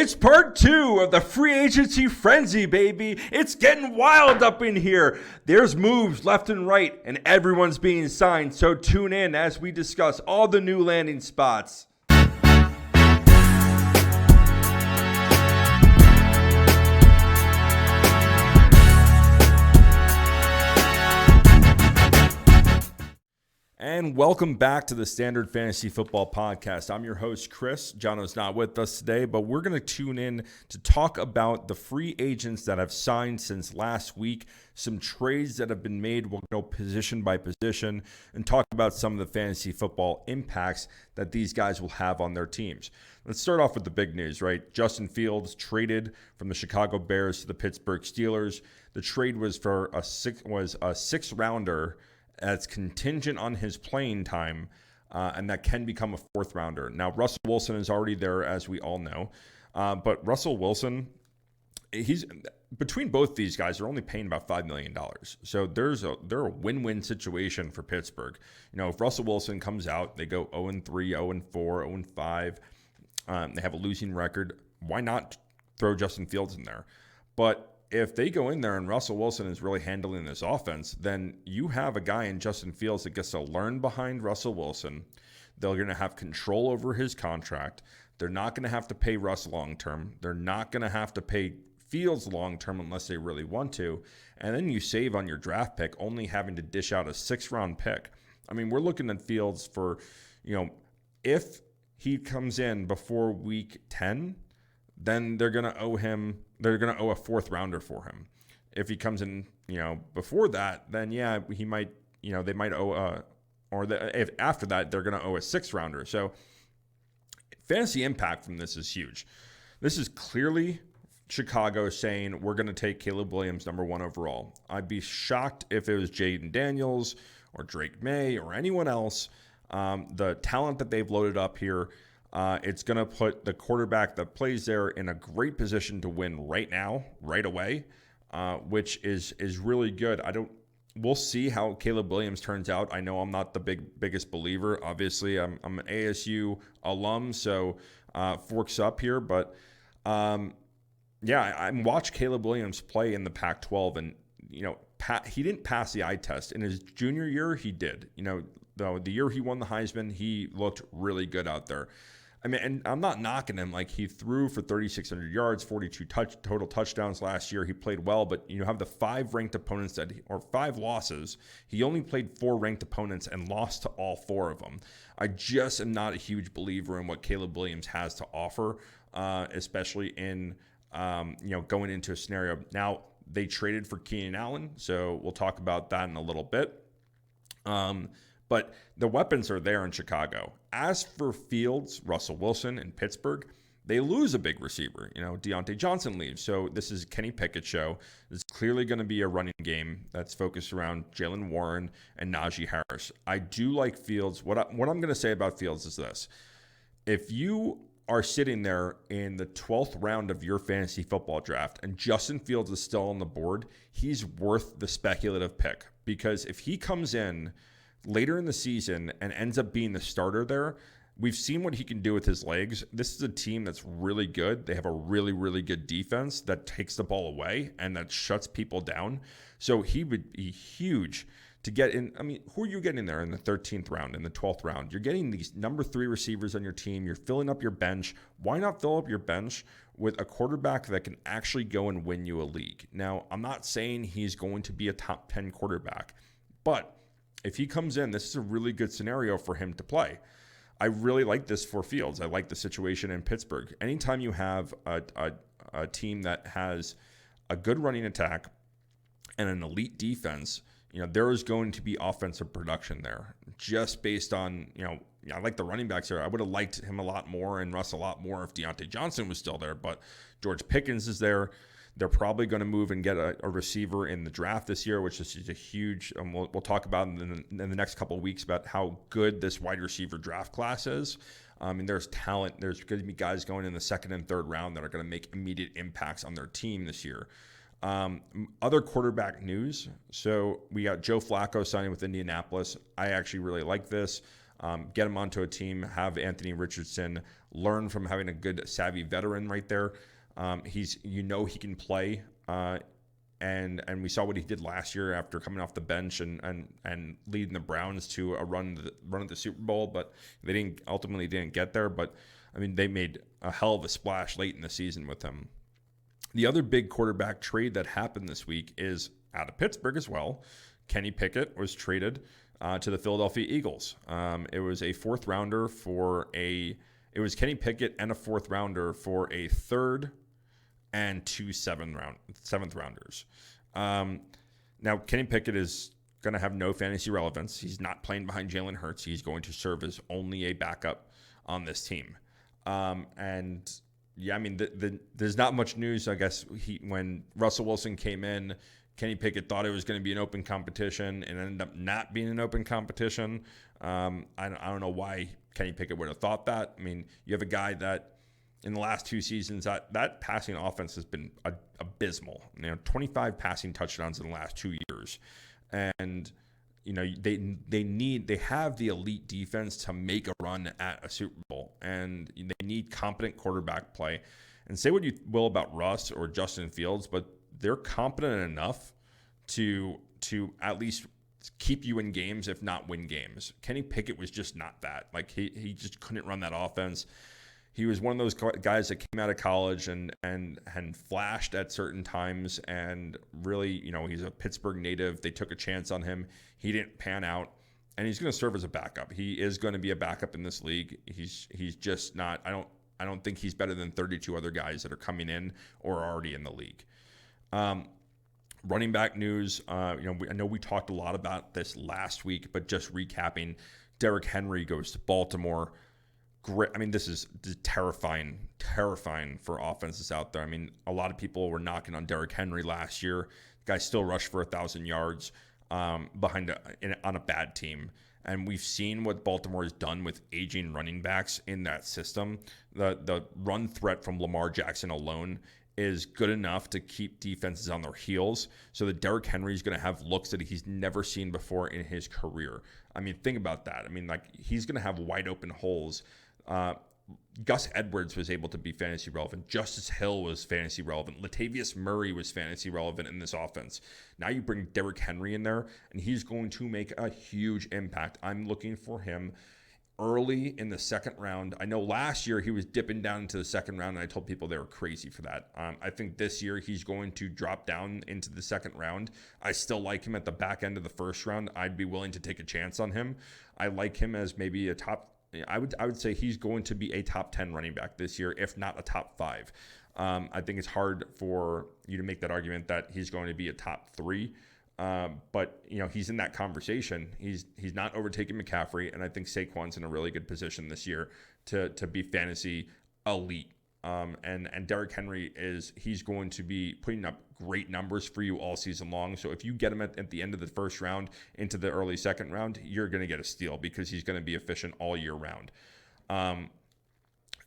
It's part 2 of the free agency frenzy, baby. It's getting wild up in here. There's moves left and right, and everyone's being signed. So tune in as we discuss all the new landing spots. And welcome back to the Standard Fantasy Football Podcast. I'm your host, Chris. Jono's not with us today, but we're going to tune in to talk about the free agents that have signed since last week, some trades that have been made. We'll go position by position and talk about some of the fantasy football impacts that these guys will have on their teams. Let's start off with the big news, right? Justin Fields traded from the Chicago Bears to the Pittsburgh Steelers. The trade was for a sixth rounder that's contingent on his playing time, and that can become a fourth rounder. Now, Russell Wilson is already there, as we all know. But Russell Wilson, he's between both these guys, they're only paying about $5 million. So they're a win-win situation for Pittsburgh. You know, if Russell Wilson comes out, they go 0-3, 0-4, 0-5. They have a losing record. Why not throw Justin Fields in there? But if they go in there and Russell Wilson is really handling this offense, then you have a guy in Justin Fields that gets to learn behind Russell Wilson. They're going to have control over his contract. They're not going to have to pay Russ long-term. They're not going to have to pay Fields long-term unless they really want to. And then you save on your draft pick, only having to dish out a sixth-round pick. I mean, we're looking at Fields for, if he comes in before week 10, then they're going to owe a fourth rounder for him. If he comes in, before that, then yeah, he might, they might owe if after that, they're going to owe a sixth rounder. So fantasy impact from this is huge. This is clearly Chicago saying we're going to take Caleb Williams number 1 overall. I'd be shocked if it was Jaden Daniels or Drake May or anyone else. The talent that they've loaded up here, it's going to put the quarterback that plays there in a great position to win right now, right away, which is really good. We'll see how Caleb Williams turns out. I know I'm not the biggest believer. Obviously, I'm an ASU alum, so forks up here. But I watched Caleb Williams play in the Pac-12, and he didn't pass the eye test. In his junior year, he did. The year he won the Heisman, he looked really good out there. I mean, and I'm not knocking him. Like, he threw for 3,600 yards, 42 total touchdowns last year. He played well, but you have the 5 ranked opponents or 5 losses. He only played 4 ranked opponents and lost to all 4 of them. I just am not a huge believer in what Caleb Williams has to offer, especially in going into a scenario. Now, they traded for Keenan Allen, so we'll talk about that in a little bit. But the weapons are there in Chicago. As for Fields, Russell Wilson, and Pittsburgh, they lose a big receiver. Diontae Johnson leaves. So this is Kenny Pickett's show. It's clearly going to be a running game that's focused around Jalen Warren and Najee Harris. I do like Fields. What I'm going to say about Fields is this. If you are sitting there in the 12th round of your fantasy football draft and Justin Fields is still on the board, he's worth the speculative pick. Because if he comes in later in the season and ends up being the starter there, we've seen what he can do with his legs. This is a team that's really good. They have a really, really good defense that takes the ball away and that shuts people down. So he would be huge to get in. I mean, who are you getting there in the 13th round, in the 12th round? You're getting these number 3 receivers on your team. You're filling up your bench. Why not fill up your bench with a quarterback that can actually go and win you a league? Now, I'm not saying he's going to be a top 10 quarterback, but if he comes in, this is a really good scenario for him to play. I really like this for Fields. I like the situation in Pittsburgh. Anytime you have a team that has a good running attack and an elite defense, there is going to be offensive production there. Just based on, I like the running backs there. I would have liked him a lot more and Russ a lot more if Diontae Johnson was still there, but George Pickens is there. They're probably going to move and get a receiver in the draft this year, which is a huge, we'll talk about in the next couple of weeks about how good this wide receiver draft class is. There's talent. There's going to be guys going in the 2nd and 3rd round that are going to make immediate impacts on their team this year. Other quarterback news. So we got Joe Flacco signing with Indianapolis. I actually really like this. Get him onto a team, have Anthony Richardson learn from having a good, savvy veteran right there. He can play, and we saw what he did last year after coming off the bench and leading the Browns to a run at the Super Bowl, but they ultimately didn't get there. But I mean, they made a hell of a splash late in the season with him. The other big quarterback trade that happened this week is out of Pittsburgh as well. Kenny Pickett was traded to the Philadelphia Eagles. It was a fourth rounder it was Kenny Pickett and a fourth rounder for a third and two seventh rounders. Now, Kenny Pickett is going to have no fantasy relevance. He's not playing behind Jalen Hurts. He's going to serve as only a backup on this team. There's not much news, I guess. When Russell Wilson came in, Kenny Pickett thought it was going to be an open competition and ended up not being an open competition. I don't know why Kenny Pickett would have thought that. I mean, you have a guy that in the last two seasons, that passing offense has been abysmal. 25 passing touchdowns in the last 2 years. And, they have the elite defense to make a run at a Super Bowl. And they need competent quarterback play. And say what you will about Russ or Justin Fields, but they're competent enough to at least keep you in games, if not win games. Kenny Pickett was just not that. Like he just couldn't run that offense. He was one of those guys that came out of college and flashed at certain times, and really, he's a Pittsburgh native. They took a chance on him. He didn't pan out, and he's going to serve as a backup. He is going to be a backup in this league. He's just not. I don't think he's better than 32 other guys that are coming in or are already in the league. Running back news. I know we talked a lot about this last week, but just recapping, Derrick Henry goes to Baltimore. Great. I mean, this is terrifying for offenses out there. I mean, a lot of people were knocking on Derrick Henry last year. The guy still rushed for 1,000 yards on a bad team. And we've seen what Baltimore has done with aging running backs in that system. The run threat from Lamar Jackson alone is good enough to keep defenses on their heels. So that Derrick Henry is going to have looks that he's never seen before in his career. I mean, think about that. I mean, he's going to have wide open holes. Gus Edwards was able to be fantasy relevant. Justice Hill was fantasy relevant. Latavius Murray was fantasy relevant in this offense. Now you bring Derrick Henry in there, and he's going to make a huge impact. I'm looking for him early in the second round. I know last year he was dipping down into the second round, and I told people they were crazy for that. I think this year he's going to drop down into the second round. I still like him at the back end of the first round. I'd be willing to take a chance on him. I like him as maybe a top. I would say he's going to be a top 10 running back this year, if not a top 5. I think it's hard for you to make that argument that he's going to be a top 3. But he's in that conversation. He's not overtaking McCaffrey, and I think Saquon's in a really good position this year to be fantasy elite. And Derrick Henry he's going to be putting up great numbers for you all season long. So if you get him at the end of the first round into the early second round, you're going to get a steal because he's going to be efficient all year round.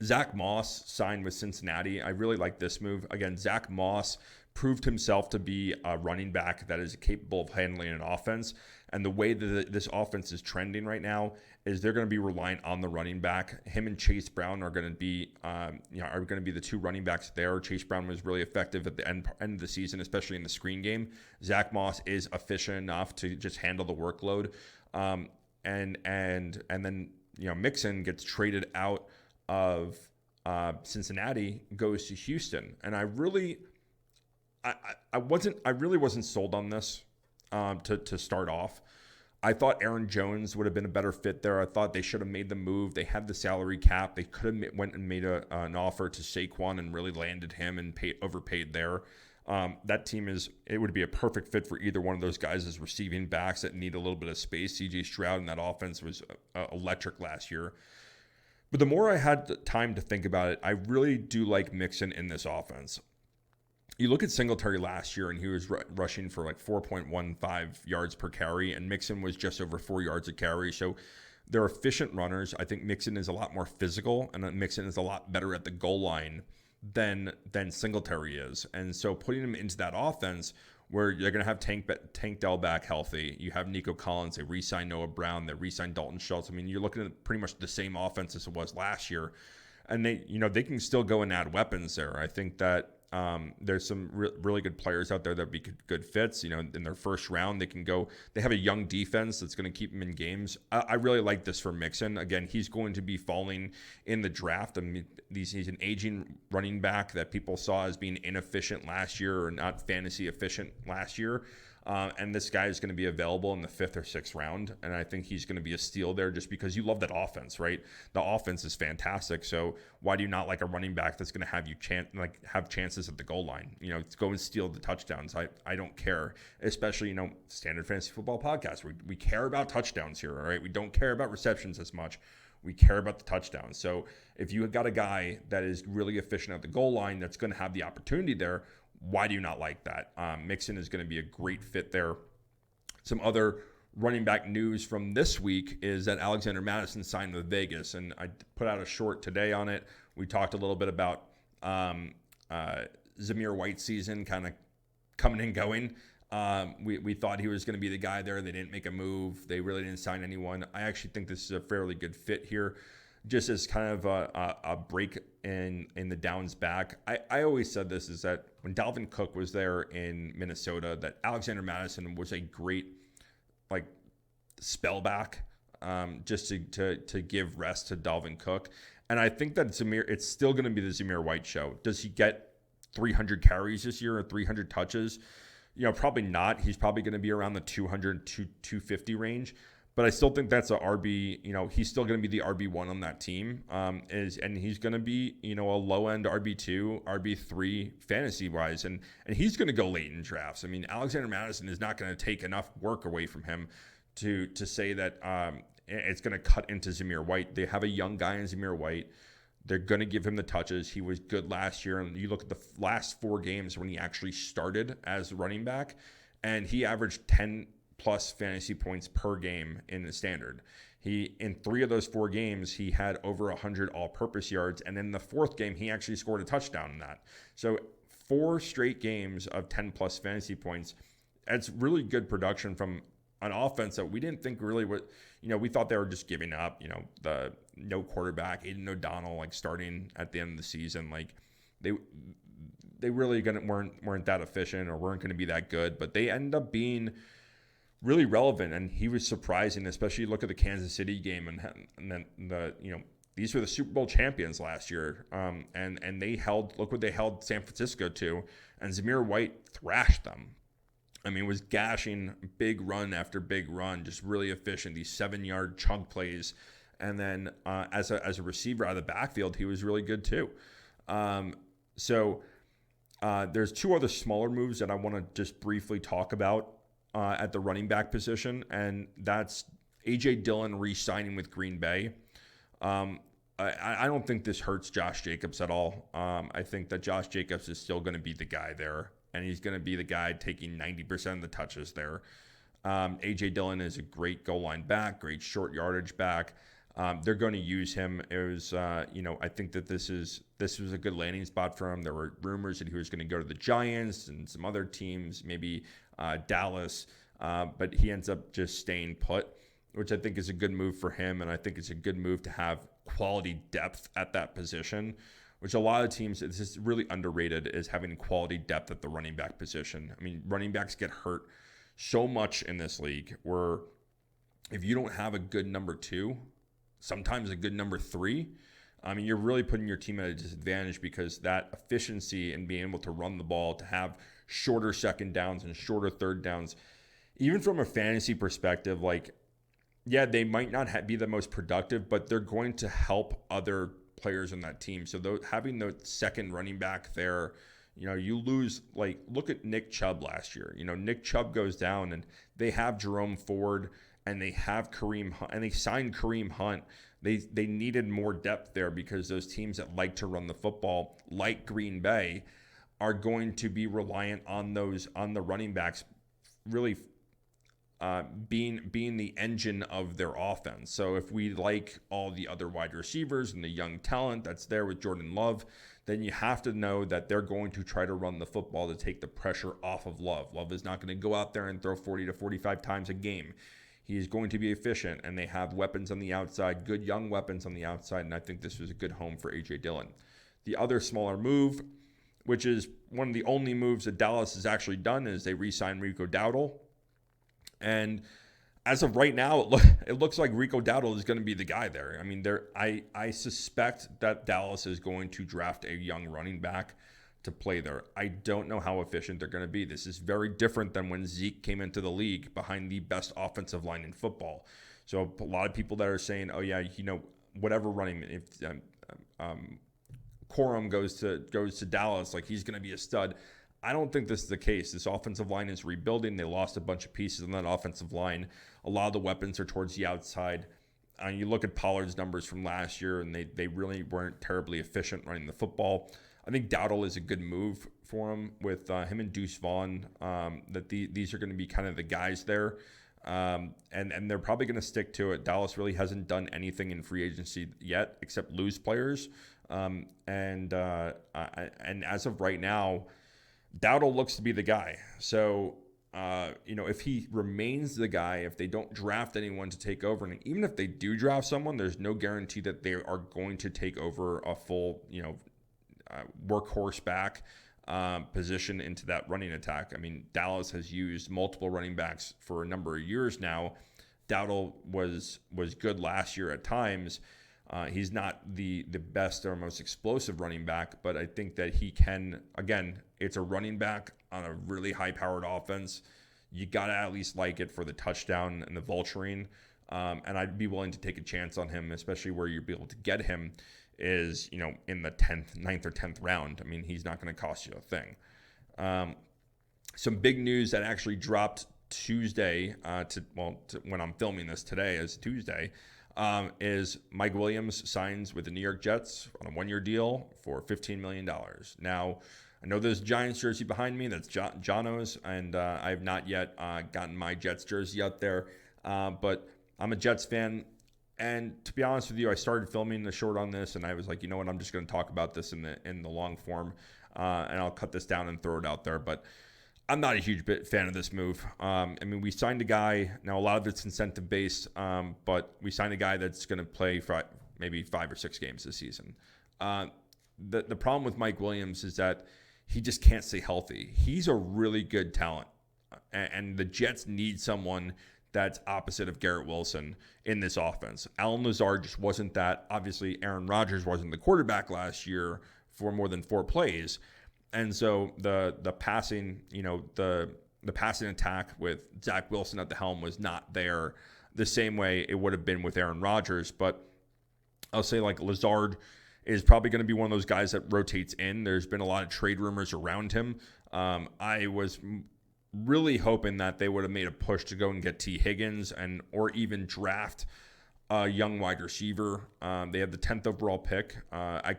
Zach Moss signed with Cincinnati. I really like this move. Again, Zach Moss proved himself to be a running back that is capable of handling an offense. And the way that this offense is trending right now is they're going to be relying on the running back. Him and Chase Brown are going to be, the two running backs there. Chase Brown was really effective at the end of the season, especially in the screen game. Zach Moss is efficient enough to just handle the workload. And then Mixon gets traded out of Cincinnati, goes to Houston, and I really wasn't sold on this to start off. I thought Aaron Jones would have been a better fit there. I thought they should have made the move. They had the salary cap. They could have went and made an offer to Saquon and really landed him and overpaid there. That team it would be a perfect fit for either one of those guys as receiving backs that need a little bit of space. CJ Stroud and that offense was electric last year. But the more I had time to think about it, I really do like Mixon in this offense. You look at Singletary last year, and he was rushing for 4.15 yards per carry, and Mixon was just over 4 yards a carry. So they're efficient runners. I think Mixon is a lot more physical, and Mixon is a lot better at the goal line than Singletary is. And so putting him into that offense where you're going to have Tank Dell back healthy. You have Nico Collins. They re-signed Noah Brown. They re-signed Dalton Schultz. I mean, you're looking at pretty much the same offense as it was last year. And they can still go and add weapons there. I think that there's some really good players out there that would be good fits. In their first round, they have a young defense that's going to keep them in games. I really like this for Mixon. Again, he's going to be falling in the draft. I mean, he's an aging running back that people saw as being inefficient last year or not fantasy efficient last year. And this guy is going to be available in the 5th or 6th round. And I think he's going to be a steal there just because you love that offense, right? The offense is fantastic. So why do you not like a running back that's going to have you have chances at the goal line? Go and steal the touchdowns. I don't care, especially, standard fantasy football podcast. We care about touchdowns here, all right? We don't care about receptions as much. We care about the touchdowns. So if you have got a guy that is really efficient at the goal line that's going to have the opportunity there, why do you not like that? Mixon is going to be a great fit there. Some other running back news from this week is that Alexander Mattison signed with Vegas, and I put out a short today on it. We talked a little bit about Zamir White's season kind of coming and going. We thought he was going to be the guy there. They didn't make a move. They really didn't sign anyone. I actually think this is a fairly good fit here, just as kind of a break in the downs back. I always said this, is that when Dalvin Cook was there in Minnesota, that Alexander Mattison was a great spell back, just to give rest to Dalvin Cook. And I think that it's still going to be the Zamir White show. Does he get 300 carries this year or 300 touches? Probably not. He's probably going to be around the 200 to 250 range. But I still think that's a RB, he's still going to be the RB1 on that team. And he's going to be, a low-end RB2, RB3 fantasy-wise. And he's going to go late in drafts. I mean, Alexander Mattison is not going to take enough work away from him to say that it's going to cut into Zamir White. They have a young guy in Zamir White. They're going to give him the touches. He was good last year. And you look at the last 4 games when he actually started as running back, and he averaged 10+ fantasy points per game in the standard. In 3 of those 4 games, he had over 100 all-purpose yards, and in the 4th game, he actually scored a touchdown in that. So 4 straight games of 10+ fantasy points. That's really good production from an offense that we didn't think really we thought they were just giving up. The no quarterback, Aiden O'Donnell, starting at the end of the season, they really weren't that efficient or weren't going to be that good, but they ended up being really relevant, and he was surprising, especially look at the Kansas City game, and then these were the Super Bowl champions last year, and look what they held San Francisco to, and Zamir White thrashed them. I mean, was gashing big run after big run, just really efficient, these 7-yard chunk plays, and then as a receiver out of the backfield, he was really good too. So there's 2 other smaller moves that I want to just briefly talk about at the running back position, and that's A.J. Dillon re-signing with Green Bay. I don't think this hurts Josh Jacobs at all. I think that Josh Jacobs is still going to be the guy there, and he's going to be the guy taking 90% of the touches there. A.J. Dillon is a great goal line back, great short yardage back. They're going to use him. It was, I think that this was a good landing spot for him. There were rumors that he was going to go to the Giants and some other teams, maybe Dallas, but he ends up just staying put, which I think is a good move for him. And I think it's a good move to have quality depth at that position, which a lot of teams, this is really underrated, is having quality depth at the running back position. I mean, running backs get hurt so much in this league where if you don't have a good number 2, sometimes a good number 3, I mean, you're really putting your team at a disadvantage, because that efficiency and being able to run the ball, to have shorter second downs and shorter third downs, even from a fantasy perspective, they might not be the most productive, but they're going to help other players on that team. So having the second running back there, you lose, look at Nick Chubb last year. Nick Chubb goes down, and they have Jerome Ford, and they have Kareem Hunt, and they signed Kareem Hunt. They needed more depth there, because those teams that like to run the football, like Green Bay, are going to be reliant on the running backs really being the engine of their offense. So if we like all the other wide receivers and the young talent that's there with Jordan Love then you have to know that they're going to try to run the football to take the pressure off of Love. Love is not going to go out there and throw 40 to 45 times a game. He is going to be efficient, and they have weapons on the outside, good young weapons on the outside, and I think this was a good home for A.J. Dillon. The other smaller move, which is one of the only moves that Dallas has actually done, is they re-signed Rico Dowdle. And as of right now, it looks like Rico Dowdle is going to be the guy there. I mean, I suspect that Dallas is going to draft a young running back to play there. I don't know how efficient they're going to be. This is very different than when Zeke came into the league behind the best offensive line in football. So a lot of people that are saying, oh yeah, whatever running, if Corum goes to Dallas, like he's going to be a stud. I don't think this is the case. This offensive line is rebuilding. They lost a bunch of pieces on that offensive line. A lot of the weapons are towards the outside. You look at Pollard's numbers from last year, and they really weren't terribly efficient running the football. I think Dowdle is a good move for him with him and Deuce Vaughn, that these are going to be kind of the guys there. And they're probably going to stick to it. Dallas really hasn't done anything in free agency yet except lose players. And as of right now, Dowdle looks to be the guy. So, if he remains the guy, if they don't draft anyone to take over, and even if they do draft someone, there's no guarantee that they are going to take over a full, workhorse back position into that running attack. I mean, Dallas has used multiple running backs for a number of years now. Dowdle was good last year at times. He's not the best or most explosive running back, but I think that he can, again, it's a running back on a really high-powered offense. You got to at least like it for the touchdown and the vulturing. And I'd be willing to take a chance on him, especially where you'll be able to get him is, in the 9th or 10th round. I mean, he's not going to cost you a thing. Some big news that actually dropped Tuesday to when I'm filming this today is Tuesday, is Mike Williams signs with the New York Jets on a one-year deal for $15 million. Now, I know there's a Giants jersey behind me. That's Jono's, and I have not yet gotten my Jets jersey out there. But I'm a Jets fan. And to be honest with you, I started filming the short on this, and I was like, you know what, I'm just going to talk about this in the long form, and I'll cut this down and throw it out there. But I'm not a huge fan of this move. We signed a guy. Now, a lot of it's incentive-based, but we signed a guy that's going to play for maybe 5 or 6 games this season. The problem with Mike Williams is that he just can't stay healthy. He's a really good talent, and the Jets need someone that's opposite of Garrett Wilson in this offense. Allen Lazard just wasn't that. Obviously, Aaron Rodgers wasn't the quarterback last year for more than 4 plays. And so the passing, the passing attack with Zach Wilson at the helm was not there the same way it would have been with Aaron Rodgers. But I'll say like Lazard is probably going to be one of those guys that rotates in. There's been a lot of trade rumors around him. I was really hoping that they would have made a push to go and get T. Higgins or even draft a young wide receiver. They had the 10th overall pick. I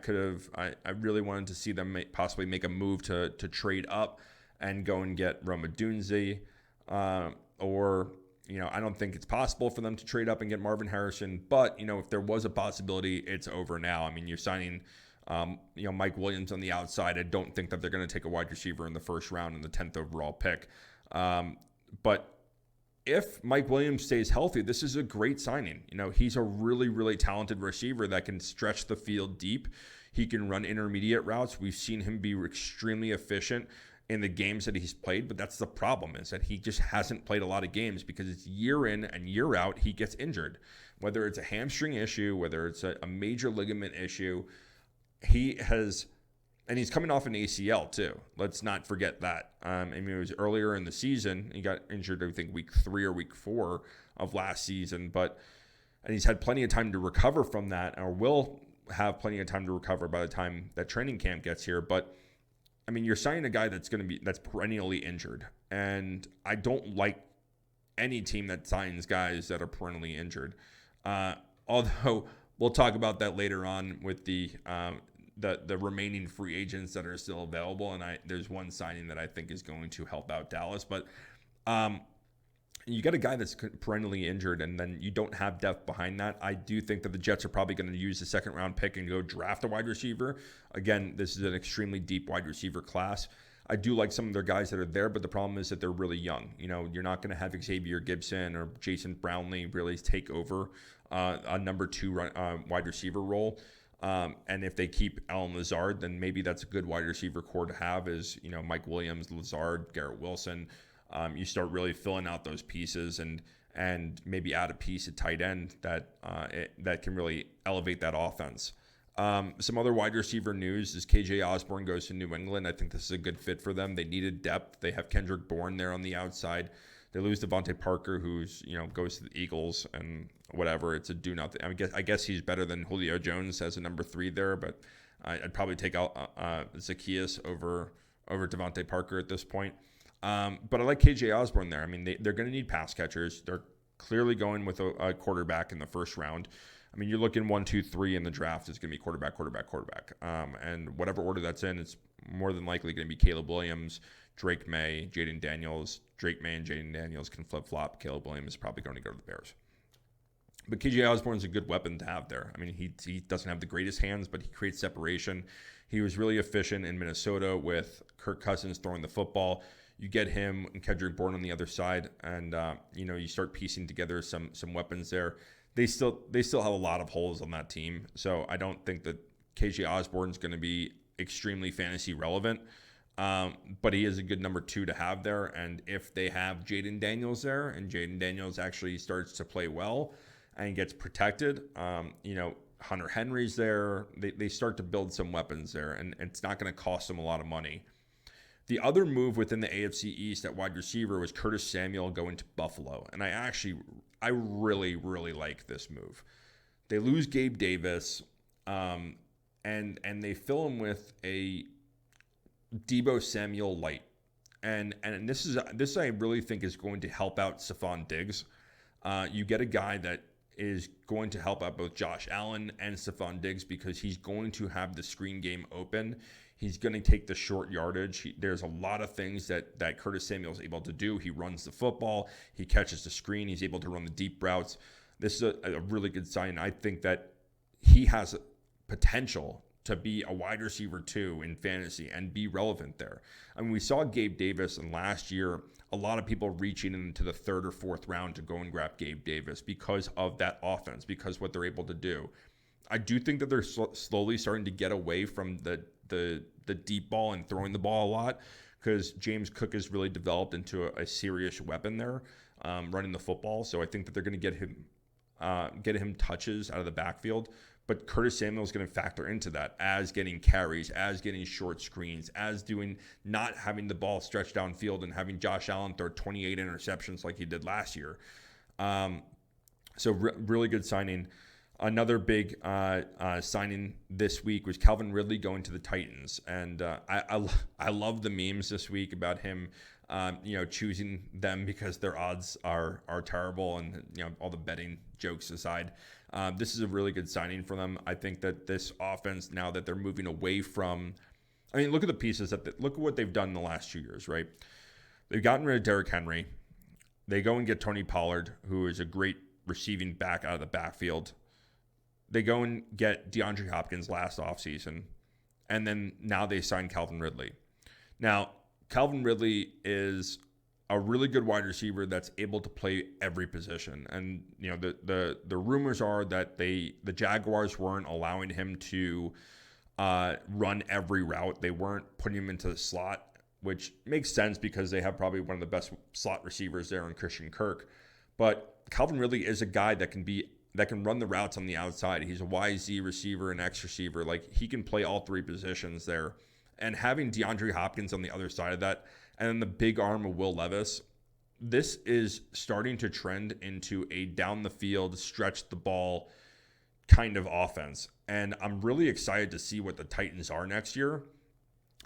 really wanted to see them possibly make a move to trade up and go and get Rome Odunze. I don't think it's possible for them to trade up and get Marvin Harrison. But, if there was a possibility, it's over now. I mean, you're signing Mike Williams on the outside. I don't think that they're going to take a wide receiver in the first round in the 10th overall pick. But if Mike Williams stays healthy, this is a great signing. He's a really, really talented receiver that can stretch the field deep. He can run intermediate routes. We've seen him be extremely efficient in the games that he's played, but that's the problem, is that he just hasn't played a lot of games because it's year in and year out he gets injured. Whether it's a hamstring issue, whether it's a major ligament issue, and he's coming off an ACL too. Let's not forget that. It was earlier in the season. He got injured, I think, week 3 or week 4 of last season. And he's had plenty of time to recover from that, or will have plenty of time to recover by the time that training camp gets here. But you're signing a guy that's perennially injured, and I don't like any team that signs guys that are perennially injured. Although we'll talk about that later on with the remaining free agents that are still available, and there's one signing that I think is going to help out Dallas. But you got a guy that's perennially injured, and then you don't have depth behind that. I do think that the Jets are probably going to use the second round pick and go draft a wide receiver. Again, this is an extremely deep wide receiver class. I do like some of their guys that are there, but the problem is that they're really young. You're not going to have Xavier Gibson or Jason Brownlee really take over a number 2 wide receiver role. And if they keep Allen Lazard, then maybe that's a good wide receiver core to have is, Mike Williams, Lazard, Garrett Wilson. You start really filling out those pieces and maybe add a piece at tight end that can really elevate that offense. Some other wide receiver news is KJ Osborn goes to New England. I think this is a good fit for them. They needed depth. They have Kendrick Bourne there on the outside. They lose Devontae Parker, who's goes to the Eagles and whatever. It's a do nothing. I guess he's better than Julio Jones as a number 3 there, but I'd probably take out Zacchaeus over Devontae Parker at this point. But I like KJ Osborn there. I mean, they're going to need pass catchers. They're clearly going with a quarterback in the first round. I mean, you're looking 1, 2, 3 in the draft. It's going to be quarterback. And whatever order that's in, it's more than likely going to be Caleb Williams, Drake May, Jaden Daniels. Drake May and Jaden Daniels can flip-flop. Caleb Williams is probably going to go to the Bears. But KJ Osborn is a good weapon to have there. I mean, he doesn't have the greatest hands, but he creates separation. He was really efficient in Minnesota with Kirk Cousins throwing the football. You get him and Kendrick Bourne on the other side, and you start piecing together some weapons there. They still have a lot of holes on that team, so I don't think that KJ Osborn is going to be extremely fantasy relevant. But he is a good number 2 to have there, and if they have Jaden Daniels there, and Jaden Daniels actually starts to play well and gets protected, Hunter Henry's there. They start to build some weapons there, and it's not going to cost them a lot of money. The other move within the AFC East at wide receiver was Curtis Samuel going to Buffalo. And I really, really like this move. They lose Gabe Davis, and they fill him with a Deebo Samuel light. And this I really think is going to help out Stephon Diggs. You get a guy that is going to help out both Josh Allen and Stephon Diggs because he's going to have the screen game open. He's going to take the short yardage. There's a lot of things that Curtis Samuel is able to do. He runs the football. He catches the screen. He's able to run the deep routes. This is a really good sign. I think that he has potential to be a wide receiver 2 in fantasy and be relevant there. I mean, we saw Gabe Davis, and last year, a lot of people reaching into the 3rd or 4th round to go and grab Gabe Davis because of that offense, because what they're able to do. I do think that they're slowly starting to get away from the deep ball and throwing the ball a lot because James Cook has really developed into a serious weapon there, running the football. So I think that they're going to get him touches out of the backfield. But Curtis Samuel is going to factor into that as getting carries, as getting short screens, as not having the ball stretched downfield and having Josh Allen throw 28 interceptions like he did last year. So really good signing. Another big signing this week was Calvin Ridley going to the Titans, and I love the memes this week about him, choosing them because their odds are terrible, and all the betting jokes aside, this is a really good signing for them. I think that this offense, now that they're moving away from, look at the pieces look at what they've done in the last 2 years, right? They've gotten rid of Derrick Henry. They go and get Tony Pollard, who is a great receiving back out of the backfield. They go and get DeAndre Hopkins last offseason, and then now they sign Calvin Ridley. Now, Calvin Ridley is a really good wide receiver that's able to play every position. And, the rumors are that the Jaguars weren't allowing him to run every route. They weren't putting him into the slot, which makes sense because they have probably one of the best slot receivers there in Christian Kirk. But Calvin Ridley is a guy that can run the routes on the outside. He's a YZ receiver and X receiver. Like, he can play all 3 positions there. And having DeAndre Hopkins on the other side of that, and then the big arm of Will Levis, this is starting to trend into a down the field, stretch the ball kind of offense. And I'm really excited to see what the Titans are next year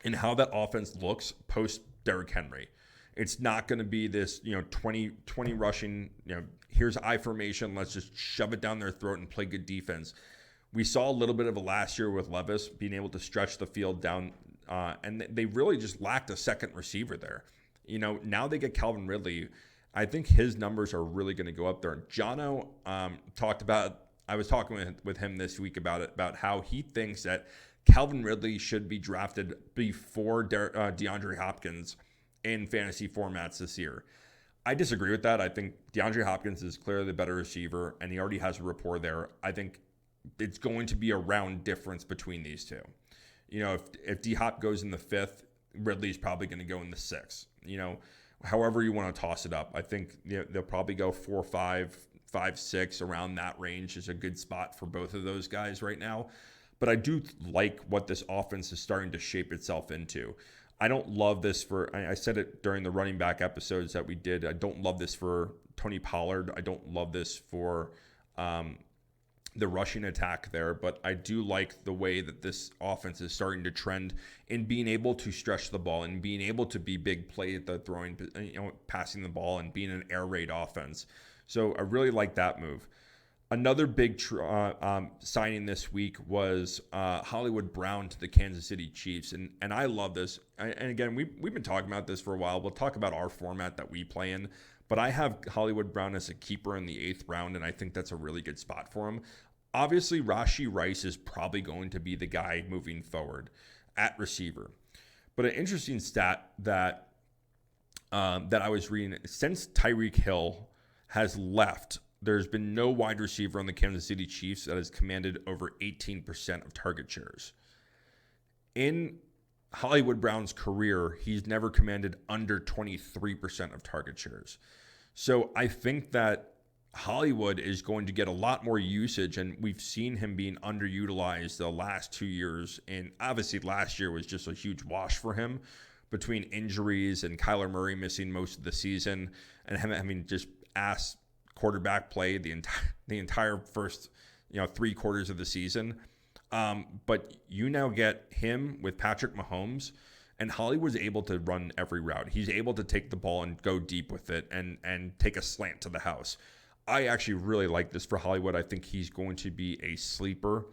and how that offense looks post Derrick Henry. It's not going to be this, 20 rushing, here's I formation, let's just shove it down their throat and play good defense. We saw a little bit of it last year with Levis being able to stretch the field down, and they really just lacked a second receiver there. Now they get Calvin Ridley, I think his numbers are really going to go up there. Jono talked about, I was talking with him this week about how he thinks that Calvin Ridley should be drafted before DeAndre Hopkins in fantasy formats this year. I disagree with that. I think DeAndre Hopkins is clearly the better receiver, and he already has a rapport there. I think it's going to be a round difference between these two. If D-Hop goes in the 5th, Ridley's probably going to go in the 6th. However you want to toss it up. I think they'll probably go 4, 5, 5, 6, around that range is a good spot for both of those guys right now. But I do like what this offense is starting to shape itself into. I don't love this I said it during the running back episodes that we did. I don't love this for Tony Pollard. I don't love this for the rushing attack there, but I do like the way that this offense is starting to trend in being able to stretch the ball and being able to be big play at the throwing, passing the ball and being an air raid offense. So I really like that move. Another big signing this week was Hollywood Brown to the Kansas City Chiefs, and I love this. And again, we've been talking about this for a while. We'll talk about our format that we play in. But I have Hollywood Brown as a keeper in the 8th round, and I think that's a really good spot for him. Obviously, Rashee Rice is probably going to be the guy moving forward at receiver. But an interesting stat that I was reading, since Tyreek Hill has left, there's been no wide receiver on the Kansas City Chiefs that has commanded over 18% of target shares. In Hollywood Brown's career, he's never commanded under 23% of target shares. So I think that Hollywood is going to get a lot more usage, and we've seen him being underutilized the last 2 years. And obviously last year was just a huge wash for him between injuries and Kyler Murray missing most of the season and having just ass quarterback play the entire first 3 quarters of the season. But you now get him with Patrick Mahomes, and Hollywood's able to run every route. He's able to take the ball and go deep with it and take a slant to the house. I actually really like this for Hollywood. I think he's going to be a sleeper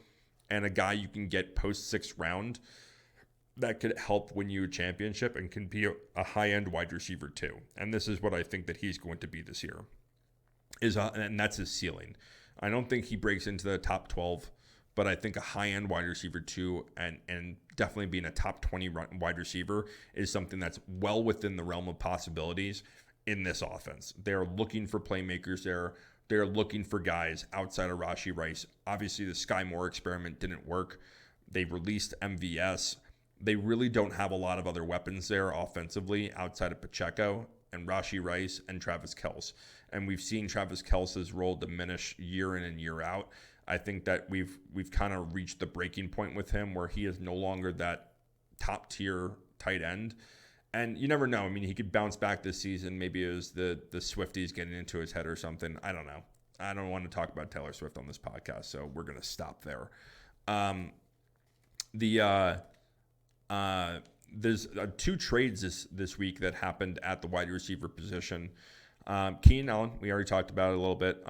and a guy you can get post 6th round that could help win you a championship and can be a high-end wide receiver too. And this is what I think that he's going to be this year. And that's his ceiling. I don't think he breaks into the top 12, but I think a high-end wide receiver too, and definitely being a top 20 wide receiver is something that's well within the realm of possibilities in this offense. They're looking for playmakers there. They're looking for guys outside of Rashee Rice. Obviously, the Sky Moore experiment didn't work. They released MVS. They really don't have a lot of other weapons there offensively outside of Pacheco and Rashee Rice and Travis Kelce. And we've seen Travis Kelce's role diminish year in and year out. I think that we've kind of reached the breaking point with him where he is no longer that top tier tight end. And you never know. I mean, he could bounce back this season. Maybe it was the Swifties getting into his head or something. I don't know. I don't want to talk about Taylor Swift on this podcast, so we're going to stop there. There's 2 trades this week that happened at the wide receiver position. Keenan Allen, we already talked about it a little bit.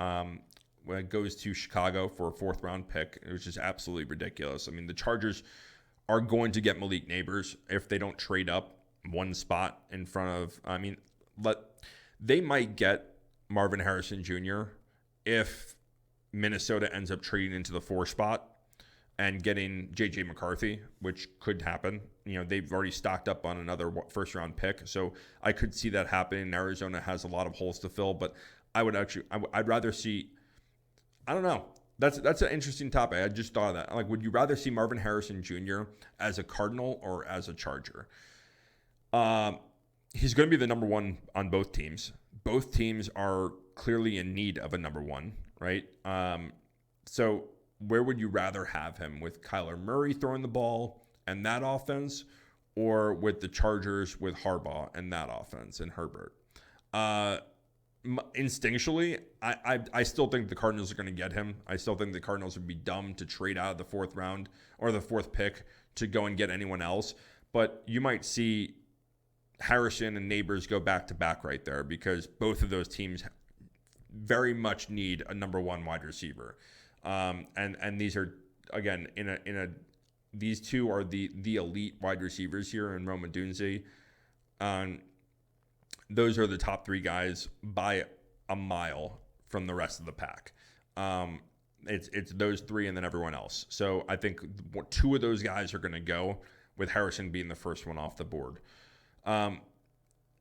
When it goes to Chicago for a 4th round pick, it was just absolutely ridiculous. I mean, the Chargers are going to get Malik Neighbors if they don't trade up one spot in front of, they might get Marvin Harrison Jr. if Minnesota ends up trading into the 4 spot and getting J.J. McCarthy, which could happen. They've already stocked up on another 1st round pick, so I could see that happening. Arizona has a lot of holes to fill, but I'd rather see, I don't know. That's an interesting topic. I just thought of that. Would you rather see Marvin Harrison Jr. as a Cardinal or as a Charger? He's going to be the number 1 on both teams. Both teams are clearly in need of a number 1, right? So where would you rather have him, with Kyler Murray throwing the ball and that offense, or with the Chargers with Harbaugh and that offense and Herbert? Instinctually, I still think the Cardinals are going to get him. I still think the Cardinals would be dumb to trade out of the 4th round or the 4th pick to go and get anyone else. But you might see Harrison and Neighbors go back to back right there, because both of those teams very much need a number 1 wide receiver. And these are, again, these 2 are the elite wide receivers here in Rome Odunze those are the top three guys by a mile from the rest of the pack. It's those three and then everyone else. So I think two of those guys are going to go, with Harrison being the first one off the board.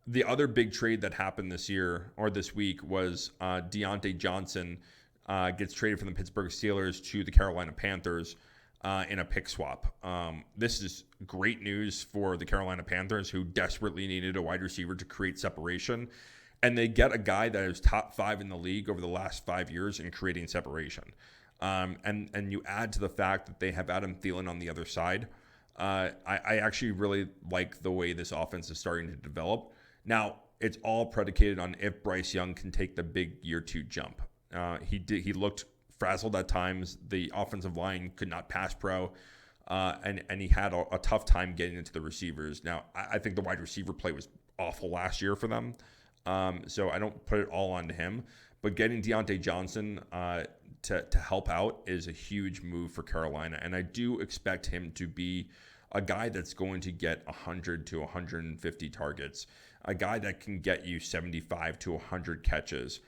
The other big trade that happened this week was Diontae Johnson gets traded from the Pittsburgh Steelers to the Carolina Panthers in a pick swap. This is great news for the Carolina Panthers, who desperately needed a wide receiver to create separation. And they get a guy that is top 5 in the league over the last 5 years in creating separation. And you add to the fact that they have Adam Thielen on the other side. I actually really like the way this offense is starting to develop. Now, it's all predicated on if Bryce Young can take the big year 2 jump. He looked frazzled at times. The offensive line could not pass pro, and he had a tough time getting into the receivers. Now, I think the wide receiver play was awful last year for them, so I don't put it all onto him. But getting Diontae Johnson to help out is a huge move for Carolina, and I do expect him to be a guy that's going to get 100 to 150 targets, a guy that can get you 75 to 100 catches.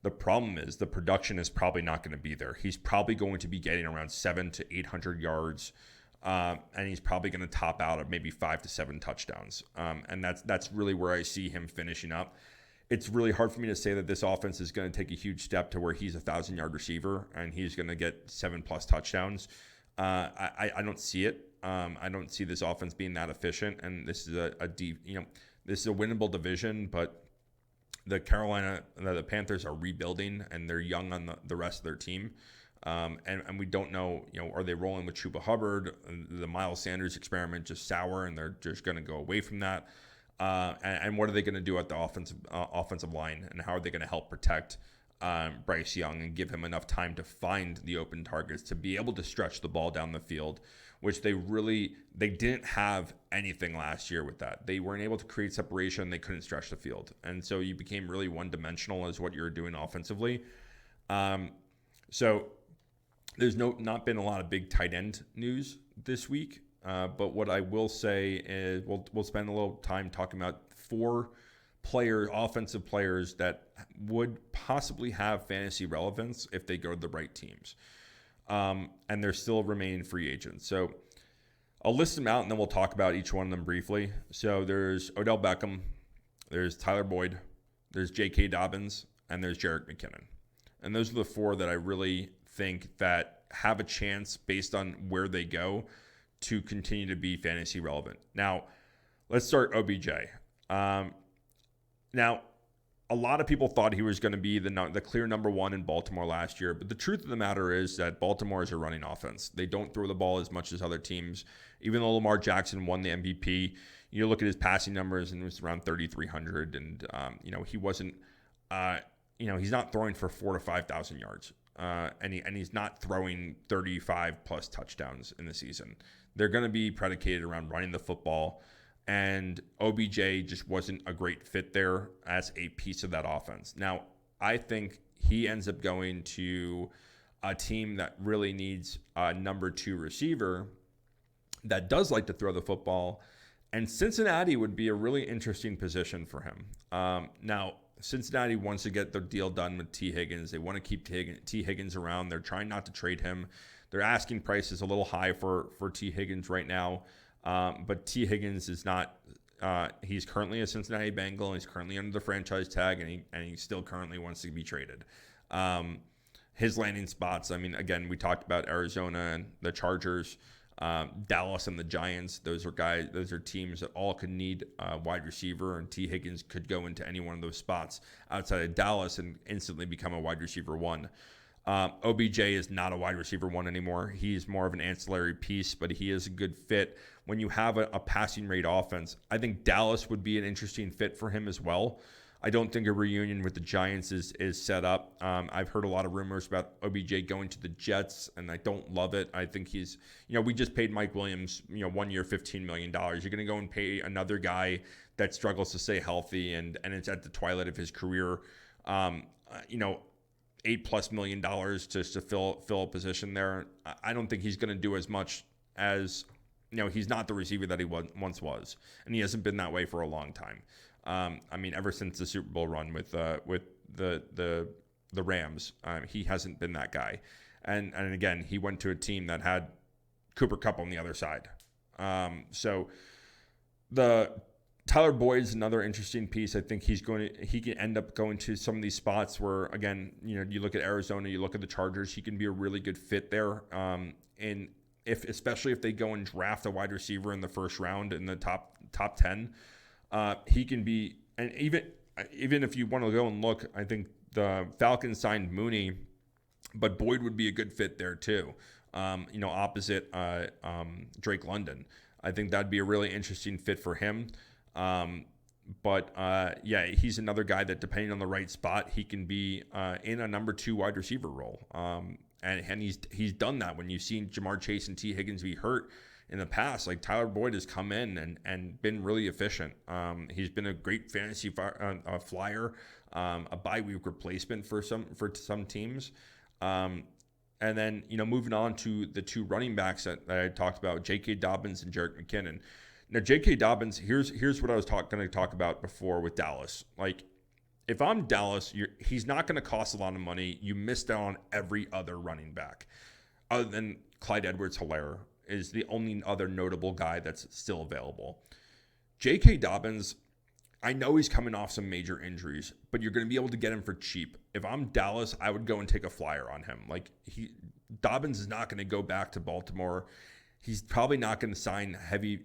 The problem is the production is probably not going to be there. He's probably going to be getting around 700 to 800 yards, and he's probably going to top out at maybe 5 to 7 touchdowns. And that's really where I see him finishing up. It's really hard for me to say that this offense is going to take a huge step to where he's a 1,000-yard receiver and he's going to get 7+ touchdowns. I don't see it. I don't see this offense being that efficient, and this is a deep, this is a winnable division, but the Panthers are rebuilding and they're young on the rest of their team. And we don't know, are they rolling with Chuba Hubbard? The Miles Sanders experiment just sour and they're just going to go away from that. And what are they going to do at the offensive line, and how are they going to help protect Bryce Young and give him enough time to find the open targets to be able to stretch the ball down the field, which they didn't have anything last year with that. They weren't able to create separation. They couldn't stretch the field. And so you became really one-dimensional as what you were doing offensively. So there's not been a lot of big tight end news this week. But what I will say is we'll spend a little time talking about 4 offensive players that would possibly have fantasy relevance if they go to the right teams. And they're still remaining free agents. So I'll list them out and then we'll talk about each one of them briefly. So there's Odell Beckham, there's Tyler Boyd, there's J.K. Dobbins, and there's Jerrick McKinnon. And those are the 4 that I really think that have a chance based on where they go to continue to be fantasy relevant. Now, let's start OBJ. Now, a lot of people thought he was going to be the clear number 1 in Baltimore last year, but the truth of the matter is that Baltimore is a running offense. They don't throw the ball as much as other teams. Even though Lamar Jackson won the MVP, you look at his passing numbers and it was around 3,300, and he wasn't, he's not throwing for 4,000 to 5,000 yards, and he's not throwing 35+ touchdowns in the season. They're going to be predicated around running the football. And OBJ just wasn't a great fit there as a piece of that offense. Now, I think he ends up going to a team that really needs a number 2 receiver that does like to throw the football. And Cincinnati would be a really interesting position for him. Now, Cincinnati wants to get their deal done with T. Higgins. They want to keep T. Higgins around. They're trying not to trade him. Their asking price is a little high for T. Higgins right now. But T. Higgins is not, he's currently a Cincinnati Bengal, and he's currently under the franchise tag, and he still currently wants to be traded. His landing spots, again, we talked about Arizona and the Chargers, Dallas and the Giants. Those are teams that all could need a wide receiver, and T. Higgins could go into any one of those spots outside of Dallas and instantly become a wide receiver 1. OBJ is not a wide receiver 1 anymore. He's more of an ancillary piece, but he is a good fit. When you have a passing rate offense, I think Dallas would be an interesting fit for him as well. I don't think a reunion with the Giants is set up. I've heard a lot of rumors about OBJ going to the Jets, and I don't love it. I think he's, we just paid Mike Williams, 1 year, $15 million. You're going to go and pay another guy that struggles to stay healthy, and it's at the twilight of his career. $8+ million just to fill a position there. I don't think he's going to do as much as he's not the receiver that he once was, and he hasn't been that way for a long time. Ever since the Super Bowl run with the Rams, he hasn't been that guy. And again, he went to a team that had Cooper Kupp on the other side. So the Tyler Boyd's another interesting piece. I think he can end up going to some of these spots where, again, you look at Arizona, you look at the Chargers, he can be a really good fit there. And especially if they go and draft a wide receiver in the first round in the top 10, he can be. And even if you want to go and look, I think the Falcons signed Mooney, but Boyd would be a good fit there too. Opposite Drake London. I think that'd be a really interesting fit for him. He's another guy that, depending on the right spot, he can be in a number 2 wide receiver role. And he's done that when you've seen Jamar Chase and T. Higgins be hurt in the past. Like, Tyler Boyd has come in and been really efficient. He's been a great fantasy flyer, a bye week replacement for some teams. And then, moving on to the 2 running backs that I talked about, J.K. Dobbins and Jerrick McKinnon. Now, J.K. Dobbins, here's what I was going to talk about before with Dallas. Like, if I'm Dallas, he's not going to cost a lot of money. You missed out on every other running back. Other than Clyde Edwards-Helaire is the only other notable guy that's still available. J.K. Dobbins, I know he's coming off some major injuries, but you're going to be able to get him for cheap. If I'm Dallas, I would go and take a flyer on him. Like, Dobbins is not going to go back to Baltimore. He's probably not going to sign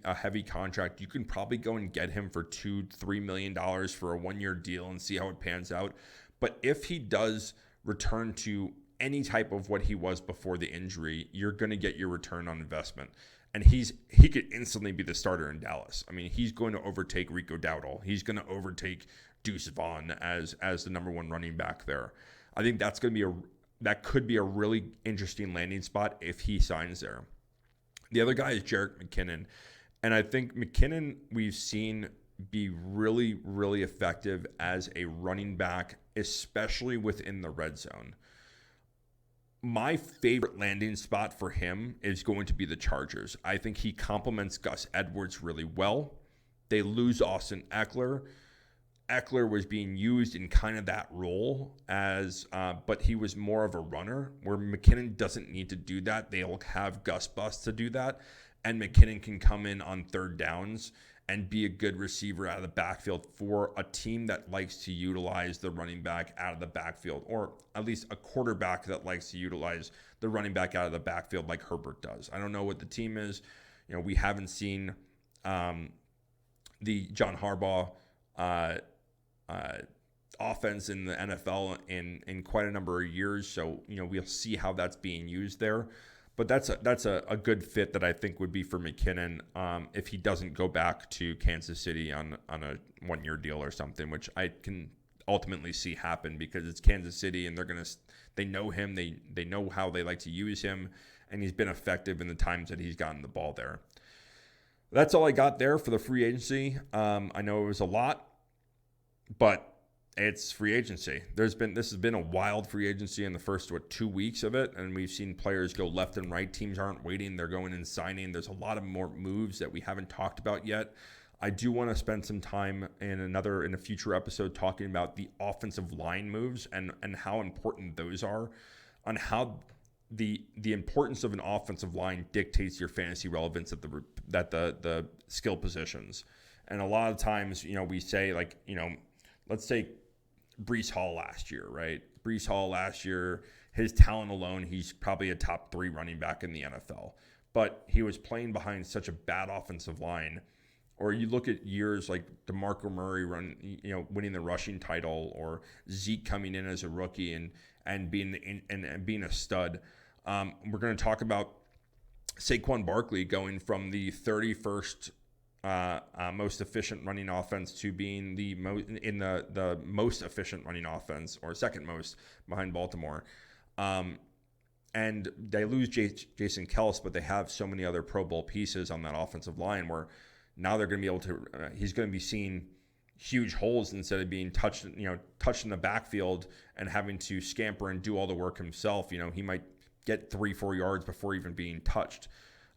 a heavy contract. You can probably go and get him for $2-3 million for a 1-year deal and see how it pans out. But if he does return to any type of what he was before the injury, you're going to get your return on investment. And he could instantly be the starter in Dallas. I mean, he's going to overtake Rico Dowdle. He's going to overtake Deux as the number 1 running back there. I think that could be a really interesting landing spot if he signs there. The other guy is Jerrick McKinnon. And I think McKinnon, we've seen be really, really effective as a running back, especially within the red zone. My favorite landing spot for him is going to be the Chargers. I think he complements Gus Edwards really well. They lose Austin Eckler. Eckler was being used in kind of that role but he was more of a runner, where McKinnon doesn't need to do that. They'll have Gus Bus to do that, and McKinnon can come in on third downs and be a good receiver out of the backfield for a team that likes to utilize the running back out of the backfield, or at least a quarterback that likes to utilize the running back out of the backfield like Herbert does. I don't know what the team is. We haven't seen the John Harbaugh offense in the NFL in quite a number of years. So, we'll see how that's being used there. But that's a good fit that I think would be for McKinnon if he doesn't go back to Kansas City on a 1-year deal or something, which I can ultimately see happen because it's Kansas City and they know him, they know how they like to use him, and he's been effective in the times that he's gotten the ball there. That's all I got there for the free agency. I know it was a lot, but it's free agency. This has been a wild free agency in the first 2 weeks of it, and we've seen players go left and right. Teams aren't waiting; they're going and signing. There's a lot of more moves that we haven't talked about yet. I do want to spend some time in a future episode talking about the offensive line moves and how important those are, on how the importance of an offensive line dictates your fantasy relevance at the skill positions. And a lot of times, we say, like, let's say Breece Hall last year, right? Breece Hall last year, his talent alone, he's probably a top 3 running back in the NFL. But he was playing behind such a bad offensive line. Or you look at years like DeMarco Murray winning the rushing title, or Zeke coming in as a rookie and being a stud. We're going to talk about Saquon Barkley going from the 31st most efficient running offense to being the most efficient running offense, or second most behind Baltimore. And they lose Jason Kelce, but they have so many other Pro Bowl pieces on that offensive line where now they're going to be able to. He's going to be seeing huge holes instead of being touched in the backfield and having to scamper and do all the work himself. He might get 3-4 yards before even being touched.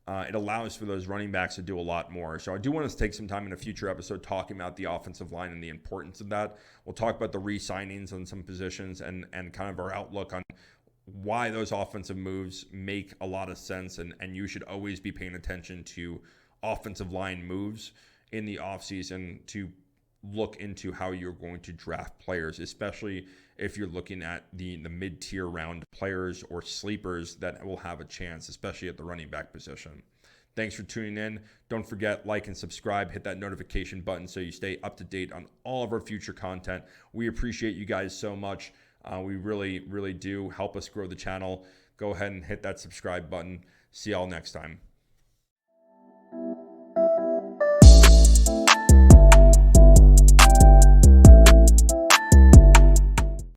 it allows for those running backs to do a lot more. So I do want us to take some time in a future episode talking about the offensive line and the importance of that. We'll talk about the re-signings on some positions and kind of our outlook on why those offensive moves make a lot of sense. And you should always be paying attention to offensive line moves in the offseason to look into how you're going to draft players, especially if you're looking at the mid-tier round players or sleepers that will have a chance, especially at the running back position. Thanks for tuning in. Don't forget, like and subscribe, hit that notification button so you stay up to date on all of our future content. We appreciate you guys so much. We really, really do help us grow the channel. Go ahead and hit that subscribe button. See y'all next time.